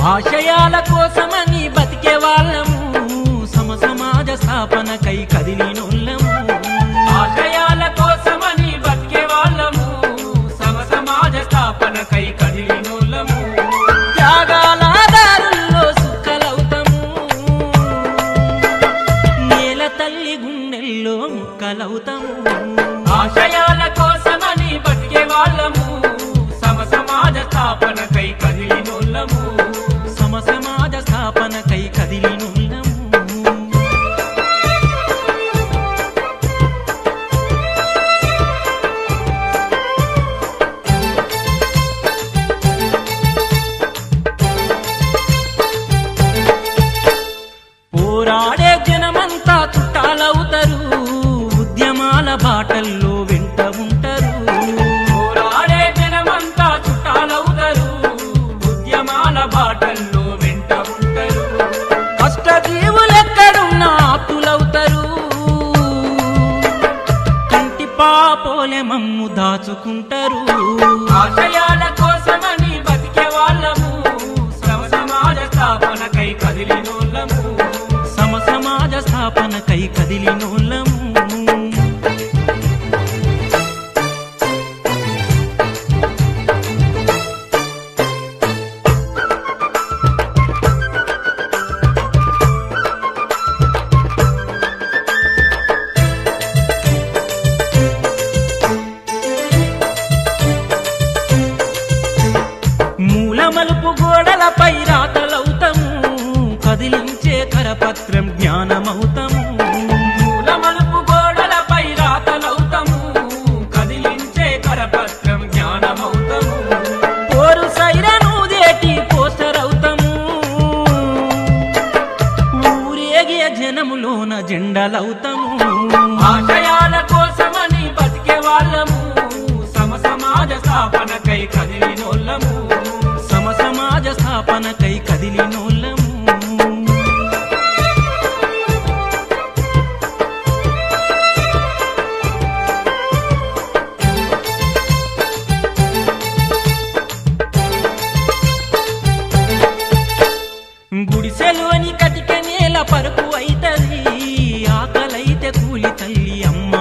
ఆశయాల కోసమని బతికే వాళ్ళము సమసమాజ స్థాపనకై కదిలినోళ్ళము ఆశయాల కోసమని బతికే వాళ్ళము సమసమాజ స్థాపనకై కదిలినోళ్ళము త్యాగాల దారుల్లో సుక్కలవుతాము నేల తల్లి గుండెల్లో ముక్కలవుతాము ఆశయాల కోసమని బతికే వాళ్ళము సమసమాజ స్థాపనకై కదిలినోళ్ళము సమసమాజ స్థాపనకై కదిలినోళ్ళము పోరాడే జనమంతా చుట్టాలవుతారు ఉద్యమాల బాటల్లో వెంట ఉంటారు పోరాడే జనమంతా చుట్టాలవుతారు ఉద్యమాల బాటల్లో వెంట ఉంటారు కష్టజీవులెక్కడున్నా ఆప్తులవుతారు కంటి పాపోలే మమ్ము దాచుకుంటారు ఆశయాల కోసమని బతికే వాళ్ళము సమసమాజ స్థాపనకై కదిలినోళ్ళము సమసమాజ స్థాపనకై కదిలినోళ్ళము మూలమలుపు గోడలపై రాతలవుతాము కదిలించే కరపత్రం జ్ఞానమవుతాము మూలమలుపు గోడలపై రాతలవుతాము కదిలించే కరపత్రం జ్ఞానమవుతాము పోరు సైరను దేటి పోస్టర్ అవుతాము ఊరేగే జనములోన జెండలవుతాము ఆశయాల కోసమని బతికే వాళ్ళము సమసమాజ స్థాపనకై కదిలినోళ్ళము సమసమాజ స్థాపనకై కదిలినోళ్ళము గుడిసెలోని కటిక నేల పరుపు అయితది ఆకలైతే కూలి తల్లి అమ్మ